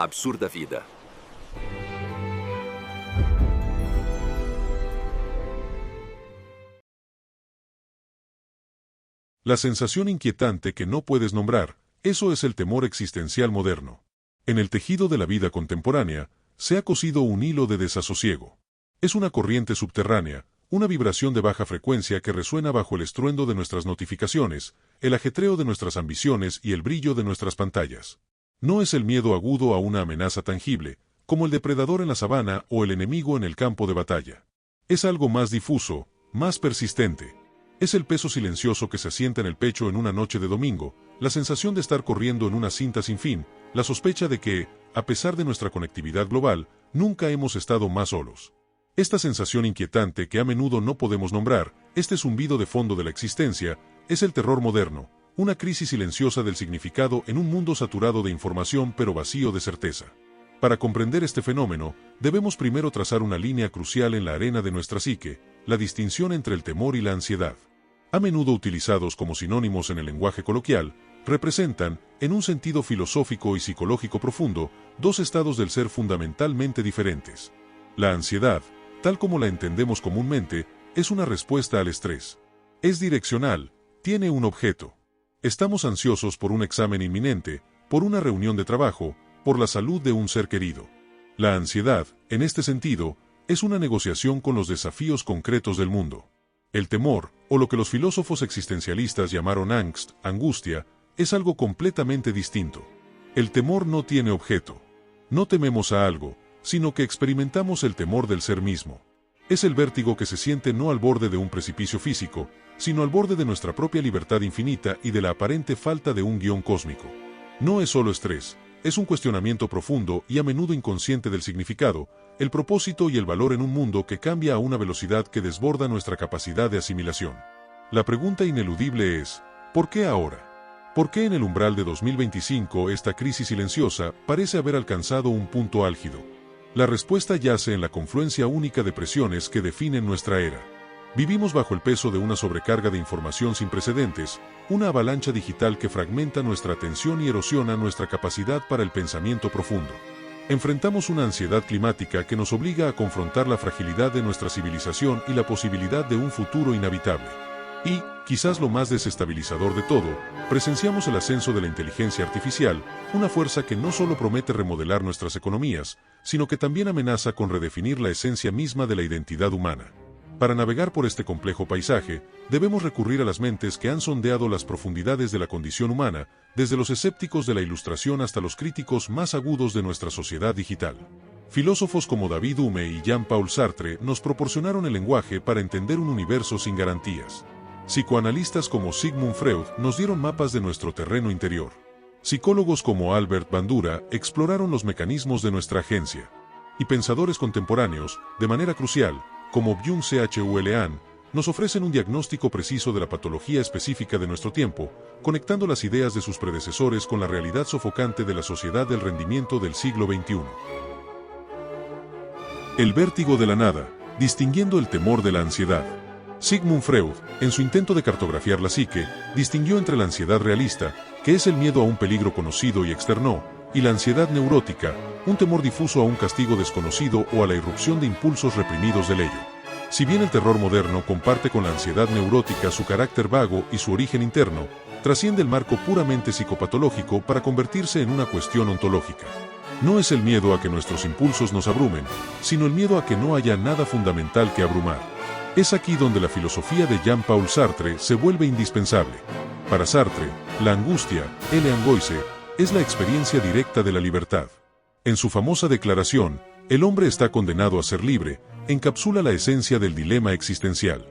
absurda vida. La sensación inquietante que no puedes nombrar, eso es el temor existencial moderno. En el tejido de la vida contemporánea, se ha cosido un hilo de desasosiego. Es una corriente subterránea, una vibración de baja frecuencia que resuena bajo el estruendo de nuestras notificaciones, el ajetreo de nuestras ambiciones y el brillo de nuestras pantallas. No es el miedo agudo a una amenaza tangible, como el depredador en la sabana o el enemigo en el campo de batalla. Es algo más difuso, más persistente. Es el peso silencioso que se asienta en el pecho en una noche de domingo, la sensación de estar corriendo en una cinta sin fin, la sospecha de que, a pesar de nuestra conectividad global, nunca hemos estado más solos. Esta sensación inquietante que a menudo no podemos nombrar, este zumbido de fondo de la existencia, es el terror moderno, una crisis silenciosa del significado en un mundo saturado de información pero vacío de certeza. Para comprender este fenómeno, debemos primero trazar una línea crucial en la arena de nuestra psique, la distinción entre el temor y la ansiedad. A menudo utilizados como sinónimos en el lenguaje coloquial, representan, en un sentido filosófico y psicológico profundo, dos estados del ser fundamentalmente diferentes. La ansiedad, tal como la entendemos comúnmente, es una respuesta al estrés. Es direccional, tiene un objeto. Estamos ansiosos por un examen inminente, por una reunión de trabajo, por la salud de un ser querido. La ansiedad, en este sentido, es una negociación con los desafíos concretos del mundo. El temor, o lo que los filósofos existencialistas llamaron angst, angustia, es algo completamente distinto. El temor no tiene objeto. No tememos a algo, sino que experimentamos el temor del ser mismo. Es el vértigo que se siente no al borde de un precipicio físico, sino al borde de nuestra propia libertad infinita y de la aparente falta de un guión cósmico. No es solo estrés, es un cuestionamiento profundo y a menudo inconsciente del significado, el propósito y el valor en un mundo que cambia a una velocidad que desborda nuestra capacidad de asimilación. La pregunta ineludible es, ¿por qué ahora? ¿Por qué en el umbral de 2025 esta crisis silenciosa parece haber alcanzado un punto álgido? La respuesta yace en la confluencia única de presiones que definen nuestra era. Vivimos bajo el peso de una sobrecarga de información sin precedentes, una avalancha digital que fragmenta nuestra atención y erosiona nuestra capacidad para el pensamiento profundo. Enfrentamos una ansiedad climática que nos obliga a confrontar la fragilidad de nuestra civilización y la posibilidad de un futuro inhabitable. Y, quizás lo más desestabilizador de todo, presenciamos el ascenso de la inteligencia artificial, una fuerza que no solo promete remodelar nuestras economías, sino que también amenaza con redefinir la esencia misma de la identidad humana. Para navegar por este complejo paisaje, debemos recurrir a las mentes que han sondeado las profundidades de la condición humana, desde los escépticos de la Ilustración hasta los críticos más agudos de nuestra sociedad digital. Filósofos como David Hume y Jean-Paul Sartre nos proporcionaron el lenguaje para entender un universo sin garantías. Psicoanalistas como Sigmund Freud nos dieron mapas de nuestro terreno interior. Psicólogos como Albert Bandura exploraron los mecanismos de nuestra agencia. Y pensadores contemporáneos, de manera crucial, como Byung-Chul Han, nos ofrecen un diagnóstico preciso de la patología específica de nuestro tiempo, conectando las ideas de sus predecesores con la realidad sofocante de la sociedad del rendimiento del siglo XXI. El vértigo de la nada, distinguiendo el temor de la ansiedad. Sigmund Freud, en su intento de cartografiar la psique, distinguió entre la ansiedad realista, que es el miedo a un peligro conocido y externo, y la ansiedad neurótica, un temor difuso a un castigo desconocido o a la irrupción de impulsos reprimidos del ello. Si bien el terror moderno comparte con la ansiedad neurótica su carácter vago y su origen interno, trasciende el marco puramente psicopatológico para convertirse en una cuestión ontológica. No es el miedo a que nuestros impulsos nos abrumen, sino el miedo a que no haya nada fundamental que abrumar. Es aquí donde la filosofía de Jean-Paul Sartre se vuelve indispensable. Para Sartre, la angustia, el angoisse, es la experiencia directa de la libertad. En su famosa declaración, el hombre está condenado a ser libre, encapsula la esencia del dilema existencial.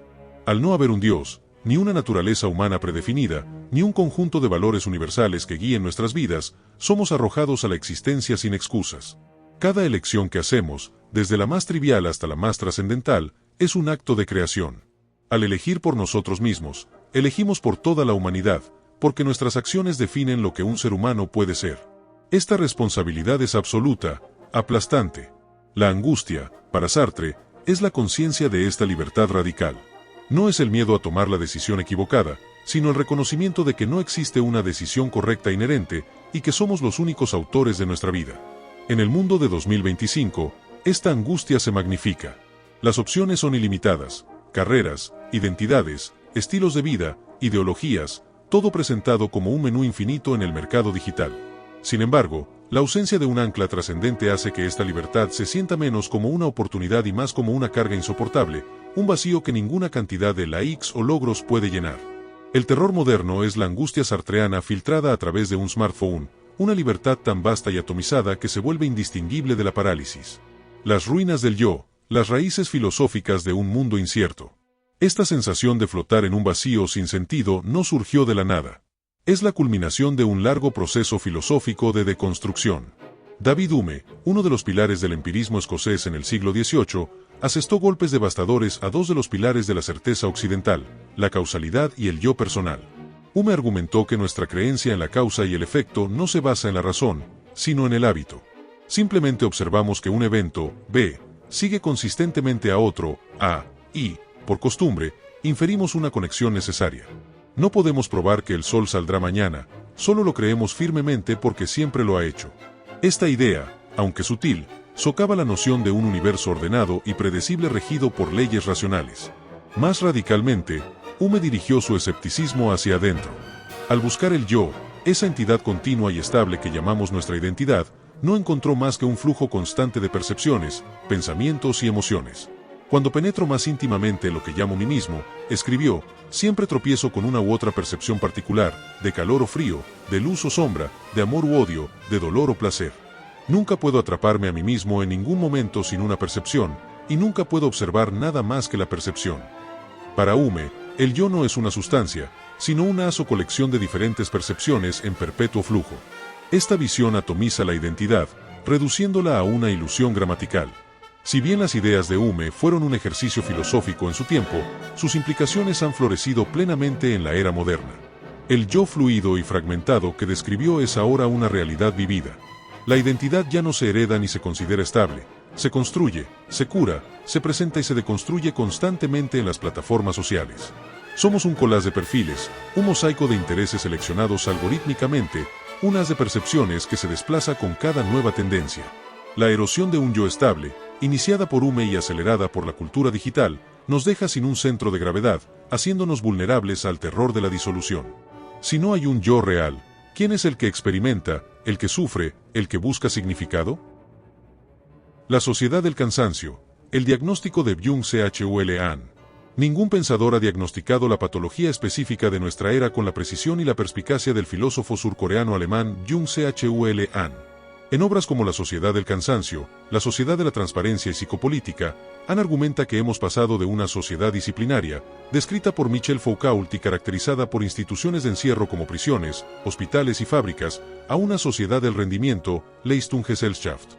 Al no haber un Dios, ni una naturaleza humana predefinida, ni un conjunto de valores universales que guíen nuestras vidas, somos arrojados a la existencia sin excusas. Cada elección que hacemos, desde la más trivial hasta la más trascendental, es un acto de creación. Al elegir por nosotros mismos, elegimos por toda la humanidad, porque nuestras acciones definen lo que un ser humano puede ser. Esta responsabilidad es absoluta, aplastante. La angustia, para Sartre, es la conciencia de esta libertad radical. No es el miedo a tomar la decisión equivocada, sino el reconocimiento de que no existe una decisión correcta inherente y que somos los únicos autores de nuestra vida. En el mundo de 2025, esta angustia se magnifica. Las opciones son ilimitadas: carreras, identidades, estilos de vida, ideologías, todo presentado como un menú infinito en el mercado digital. Sin embargo, la ausencia de un ancla trascendente hace que esta libertad se sienta menos como una oportunidad y más como una carga insoportable, un vacío que ninguna cantidad de likes o logros puede llenar. El terror moderno es la angustia sartreana filtrada a través de un smartphone, una libertad tan vasta y atomizada que se vuelve indistinguible de la parálisis. Las ruinas del yo, las raíces filosóficas de un mundo incierto. Esta sensación de flotar en un vacío sin sentido no surgió de la nada. Es la culminación de un largo proceso filosófico de deconstrucción. David Hume, uno de los pilares del empirismo escocés en el siglo XVIII, asestó golpes devastadores a dos de los pilares de la certeza occidental, la causalidad y el yo personal. Hume argumentó que nuestra creencia en la causa y el efecto no se basa en la razón, sino en el hábito. Simplemente observamos que un evento, B, sigue consistentemente a otro, A, y, por costumbre, inferimos una conexión necesaria. No podemos probar que el sol saldrá mañana, solo lo creemos firmemente porque siempre lo ha hecho. Esta idea, aunque sutil, socava la noción de un universo ordenado y predecible regido por leyes racionales. Más radicalmente, Hume dirigió su escepticismo hacia adentro. Al buscar el yo, esa entidad continua y estable que llamamos nuestra identidad, no encontró más que un flujo constante de percepciones, pensamientos y emociones. Cuando penetro más íntimamente en lo que llamo mí mismo, escribió, siempre tropiezo con una u otra percepción particular, de calor o frío, de luz o sombra, de amor u odio, de dolor o placer. Nunca puedo atraparme a mí mismo en ningún momento sin una percepción, y nunca puedo observar nada más que la percepción. Para Hume, el yo no es una sustancia, sino una haz o colección de diferentes percepciones en perpetuo flujo. Esta visión atomiza la identidad, reduciéndola a una ilusión gramatical. Si bien las ideas de Hume fueron un ejercicio filosófico en su tiempo, sus implicaciones han florecido plenamente en la era moderna. El yo fluido y fragmentado que describió es ahora una realidad vivida. La identidad ya no se hereda ni se considera estable, se construye, se cura, se presenta y se deconstruye constantemente en las plataformas sociales. Somos un collage de perfiles, un mosaico de intereses seleccionados algorítmicamente, un haz de percepciones que se desplaza con cada nueva tendencia. La erosión de un yo estable, iniciada por Hume y acelerada por la cultura digital, nos deja sin un centro de gravedad, haciéndonos vulnerables al terror de la disolución. Si no hay un yo real, ¿quién es el que experimenta, el que sufre, el que busca significado? La sociedad del cansancio, el diagnóstico de Byung-Chul Han. Ningún pensador ha diagnosticado la patología específica de nuestra era con la precisión y la perspicacia del filósofo surcoreano-alemán Byung-Chul Han. En obras como La sociedad del cansancio, La sociedad de la transparencia y psicopolítica, Han argumenta que hemos pasado de una sociedad disciplinaria, descrita por Michel Foucault y caracterizada por instituciones de encierro como prisiones, hospitales y fábricas, a una sociedad del rendimiento, Leistungsgesellschaft.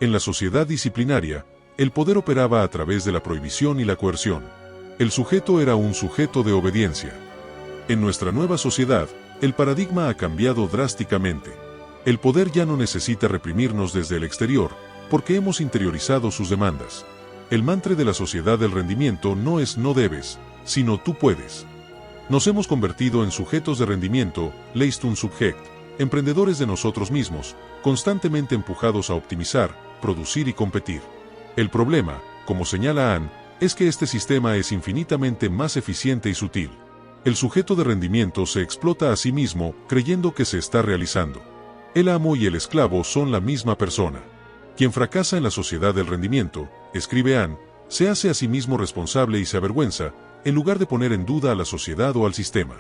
En la sociedad disciplinaria, el poder operaba a través de la prohibición y la coerción. El sujeto era un sujeto de obediencia. En nuestra nueva sociedad, el paradigma ha cambiado drásticamente. El poder ya no necesita reprimirnos desde el exterior, porque hemos interiorizado sus demandas. El mantra de la sociedad del rendimiento no es no debes, sino tú puedes. Nos hemos convertido en sujetos de rendimiento, Leistungssubjekt, emprendedores de nosotros mismos, constantemente empujados a optimizar, producir y competir. El problema, como señala Han, es que este sistema es infinitamente más eficiente y sutil. El sujeto de rendimiento se explota a sí mismo, creyendo que se está realizando. El amo y el esclavo son la misma persona. Quien fracasa en la sociedad del rendimiento, escribe Han, se hace a sí mismo responsable y se avergüenza, en lugar de poner en duda a la sociedad o al sistema.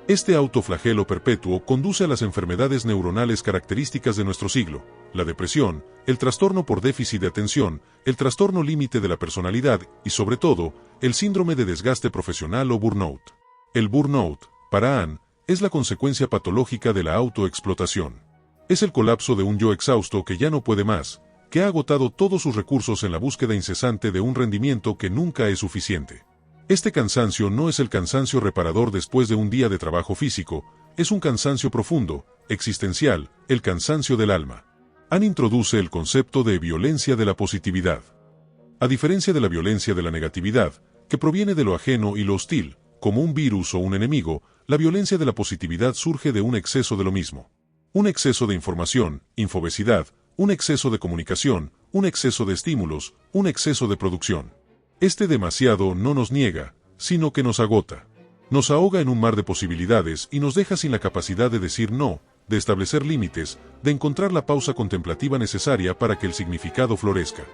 Este autoflagelo perpetuo conduce a las enfermedades neuronales características de nuestro siglo, la depresión, el trastorno por déficit de atención, el trastorno límite de la personalidad y, sobre todo, el síndrome de desgaste profesional o burnout. El burnout, para Han, es la consecuencia patológica de la autoexplotación. Es el colapso de un yo exhausto que ya no puede más, que ha agotado todos sus recursos en la búsqueda incesante de un rendimiento que nunca es suficiente. Este cansancio no es el cansancio reparador después de un día de trabajo físico, es un cansancio profundo, existencial, el cansancio del alma. Han introduce el concepto de violencia de la positividad. A diferencia de la violencia de la negatividad, que proviene de lo ajeno y lo hostil, como un virus o un enemigo, la violencia de la positividad surge de un exceso de lo mismo. Un exceso de información, infobesidad, un exceso de comunicación, un exceso de estímulos, un exceso de producción. Este demasiado no nos niega, sino que nos agota. Nos ahoga en un mar de posibilidades y nos deja sin la capacidad de decir no, de establecer límites, de encontrar la pausa contemplativa necesaria para que el significado florezca.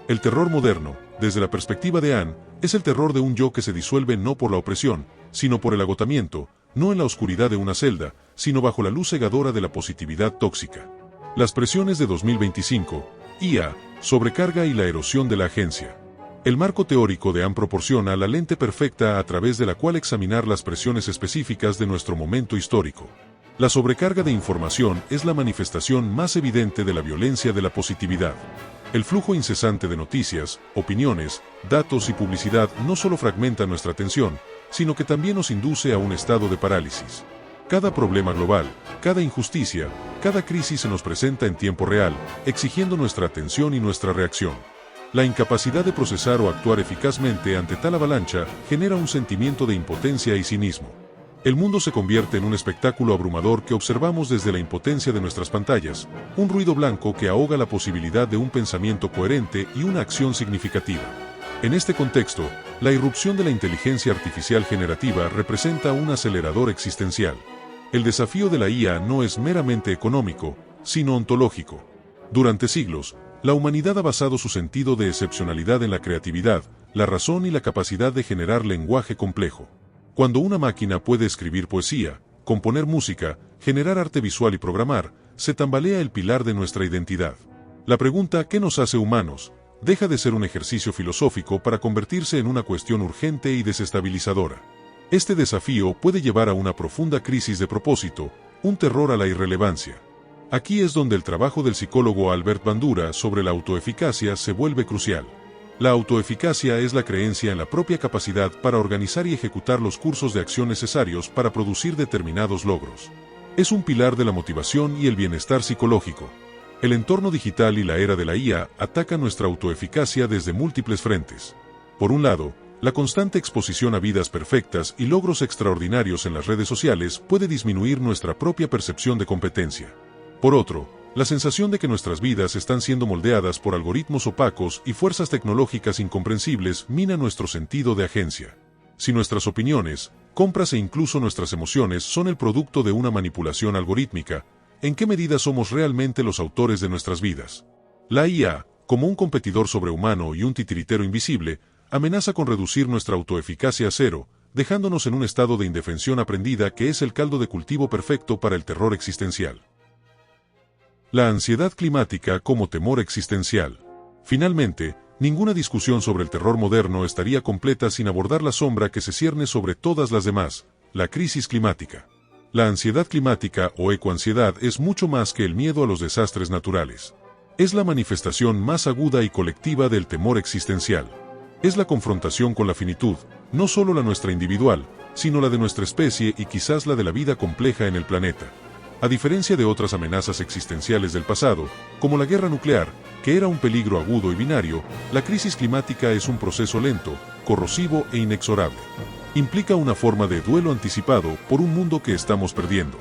El terror moderno, desde la perspectiva de Anne, es el terror de un yo que se disuelve no por la opresión, sino por el agotamiento, no en la oscuridad de una celda, sino bajo la luz cegadora de la positividad tóxica. Las presiones de 2025, IA, sobrecarga y la erosión de la agencia. El marco teórico de Anne proporciona la lente perfecta a través de la cual examinar las presiones específicas de nuestro momento histórico. La sobrecarga de información es la manifestación más evidente de la violencia de la positividad. El flujo incesante de noticias, opiniones, datos y publicidad no solo fragmenta nuestra atención, sino que también nos induce a un estado de parálisis. Cada problema global, cada injusticia, cada crisis se nos presenta en tiempo real, exigiendo nuestra atención y nuestra reacción. La incapacidad de procesar o actuar eficazmente ante tal avalancha genera un sentimiento de impotencia y cinismo. El mundo se convierte en un espectáculo abrumador que observamos desde la impotencia de nuestras pantallas, un ruido blanco que ahoga la posibilidad de un pensamiento coherente y una acción significativa. En este contexto, la irrupción de la inteligencia artificial generativa representa un acelerador existencial. El desafío de la IA no es meramente económico, sino ontológico. Durante siglos, la humanidad ha basado su sentido de excepcionalidad en la creatividad, la razón y la capacidad de generar lenguaje complejo. Cuando una máquina puede escribir poesía, componer música, generar arte visual y programar, se tambalea el pilar de nuestra identidad. La pregunta ¿qué nos hace humanos? Deja de ser un ejercicio filosófico para convertirse en una cuestión urgente y desestabilizadora. Este desafío puede llevar a una profunda crisis de propósito, un terror a la irrelevancia. Aquí es donde el trabajo del psicólogo Albert Bandura sobre la autoeficacia se vuelve crucial. La autoeficacia es la creencia en la propia capacidad para organizar y ejecutar los cursos de acción necesarios para producir determinados logros. Es un pilar de la motivación y el bienestar psicológico. El entorno digital y la era de la IA atacan nuestra autoeficacia desde múltiples frentes. Por un lado, la constante exposición a vidas perfectas y logros extraordinarios en las redes sociales puede disminuir nuestra propia percepción de competencia. Por otro, la sensación de que nuestras vidas están siendo moldeadas por algoritmos opacos y fuerzas tecnológicas incomprensibles mina nuestro sentido de agencia. Si nuestras opiniones, compras e incluso nuestras emociones son el producto de una manipulación algorítmica, ¿en qué medida somos realmente los autores de nuestras vidas? La IA, como un competidor sobrehumano y un titiritero invisible, amenaza con reducir nuestra autoeficacia a cero, dejándonos en un estado de indefensión aprendida que es el caldo de cultivo perfecto para el terror existencial. La ansiedad climática como temor existencial. Finalmente, ninguna discusión sobre el terror moderno estaría completa sin abordar la sombra que se cierne sobre todas las demás, la crisis climática. La ansiedad climática o ecoansiedad es mucho más que el miedo a los desastres naturales. Es la manifestación más aguda y colectiva del temor existencial. Es la confrontación con la finitud, no solo la nuestra individual, sino la de nuestra especie y quizás la de la vida compleja en el planeta. A diferencia de otras amenazas existenciales del pasado, como la guerra nuclear, que era un peligro agudo y binario, la crisis climática es un proceso lento, corrosivo e inexorable. Implica una forma de duelo anticipado por un mundo que estamos perdiendo.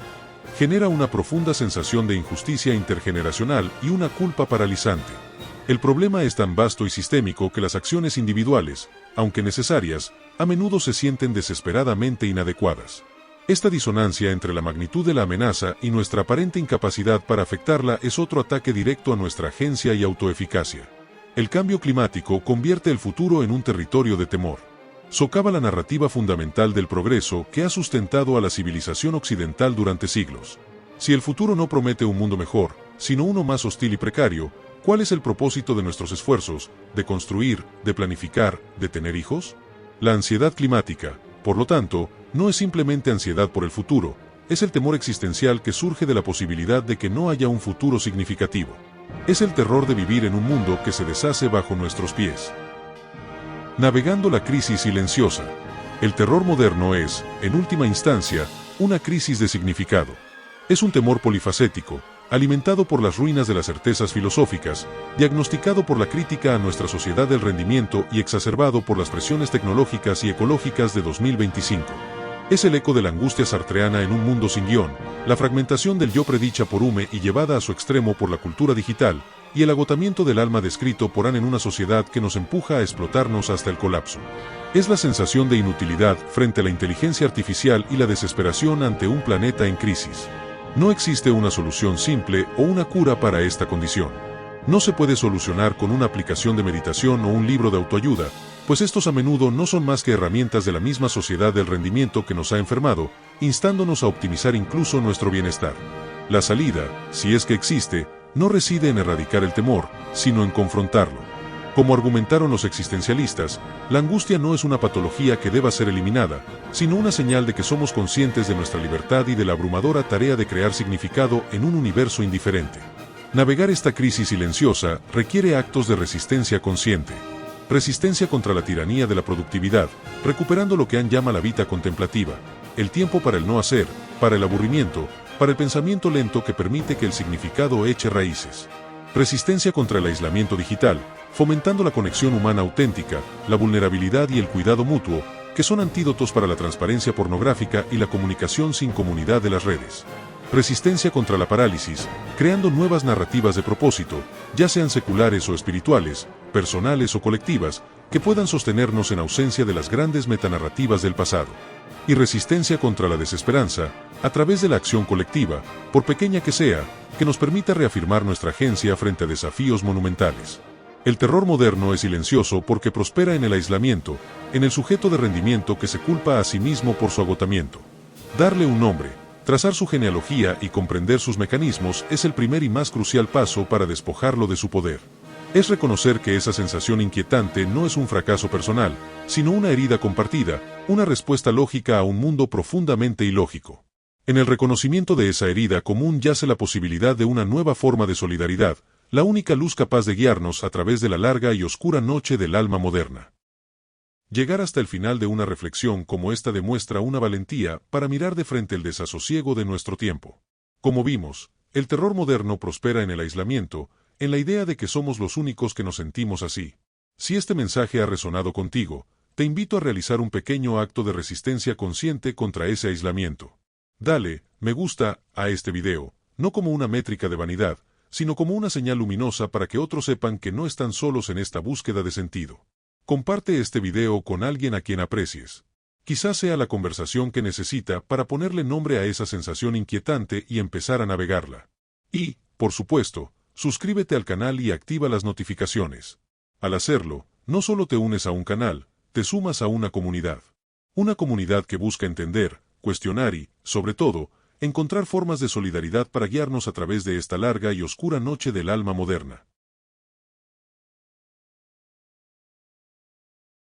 Genera una profunda sensación de injusticia intergeneracional y una culpa paralizante. El problema es tan vasto y sistémico que las acciones individuales, aunque necesarias, a menudo se sienten desesperadamente inadecuadas. Esta disonancia entre la magnitud de la amenaza y nuestra aparente incapacidad para afectarla es otro ataque directo a nuestra agencia y autoeficacia. El cambio climático convierte el futuro en un territorio de temor. Socava la narrativa fundamental del progreso que ha sustentado a la civilización occidental durante siglos. Si el futuro no promete un mundo mejor, sino uno más hostil y precario, ¿cuál es el propósito de nuestros esfuerzos, de construir, de planificar, de tener hijos? La ansiedad climática, por lo tanto, no es simplemente ansiedad por el futuro, es el temor existencial que surge de la posibilidad de que no haya un futuro significativo. Es el terror de vivir en un mundo que se deshace bajo nuestros pies. Navegando la crisis silenciosa. El terror moderno es, en última instancia, una crisis de significado. Es un temor polifacético, alimentado por las ruinas de las certezas filosóficas, diagnosticado por la crítica a nuestra sociedad del rendimiento y exacerbado por las presiones tecnológicas y ecológicas de 2025. Es el eco de la angustia sartreana en un mundo sin guión, La fragmentación del yo predicha por Hume y llevada a su extremo por la cultura digital, y el agotamiento del alma descrito por Anne en una sociedad que nos empuja a explotarnos hasta el colapso. Es la sensación de inutilidad frente a la inteligencia artificial y la desesperación ante un planeta en crisis. No existe una solución simple o una cura para esta condición. No se puede solucionar con una aplicación de meditación o un libro de autoayuda, pues estos a menudo no son más que herramientas de la misma sociedad del rendimiento que nos ha enfermado, instándonos a optimizar incluso nuestro bienestar. La salida, si es que existe, no reside en erradicar el temor, sino en confrontarlo. Como argumentaron los existencialistas, la angustia no es una patología que deba ser eliminada, sino una señal de que somos conscientes de nuestra libertad y de la abrumadora tarea de crear significado en un universo indiferente. Navegar esta crisis silenciosa requiere actos de resistencia consciente. Resistencia contra la tiranía de la productividad, recuperando lo que Anne llama la vida contemplativa, el tiempo para el no hacer, para el aburrimiento, para el pensamiento lento que permite que el significado eche raíces. Resistencia contra el aislamiento digital, fomentando la conexión humana auténtica, la vulnerabilidad y el cuidado mutuo, que son antídotos para la transparencia pornográfica y la comunicación sin comunidad de las redes. Resistencia contra la parálisis, creando nuevas narrativas de propósito, ya sean seculares o espirituales, personales o colectivas, que puedan sostenernos en ausencia de las grandes metanarrativas del pasado. Y resistencia contra la desesperanza, a través de la acción colectiva, por pequeña que sea, que nos permita reafirmar nuestra agencia frente a desafíos monumentales. El terror moderno es silencioso porque prospera en el aislamiento, en el sujeto de rendimiento que se culpa a sí mismo por su agotamiento. Darle un nombre, trazar su genealogía y comprender sus mecanismos es el primer y más crucial paso para despojarlo de su poder. Es reconocer que esa sensación inquietante no es un fracaso personal, sino una herida compartida, una respuesta lógica a un mundo profundamente ilógico. En el reconocimiento de esa herida común yace la posibilidad de una nueva forma de solidaridad, la única luz capaz de guiarnos a través de la larga y oscura noche del alma moderna. Llegar hasta el final de una reflexión como esta demuestra una valentía para mirar de frente el desasosiego de nuestro tiempo. Como vimos, el terror moderno prospera en el aislamiento, en la idea de que somos los únicos que nos sentimos así. Si este mensaje ha resonado contigo, te invito a realizar un pequeño acto de resistencia consciente contra ese aislamiento. Dale me gusta a este video, no como una métrica de vanidad, sino como una señal luminosa para que otros sepan que no están solos en esta búsqueda de sentido. Comparte este video con alguien a quien aprecies. Quizás sea la conversación que necesita para ponerle nombre a esa sensación inquietante y empezar a navegarla. Y, por supuesto, suscríbete al canal y activa las notificaciones. Al hacerlo, no solo te unes a un canal, te sumas a una comunidad. Una comunidad que busca entender, cuestionar y, sobre todo, encontrar formas de solidaridad para guiarnos a través de esta larga y oscura noche del alma moderna.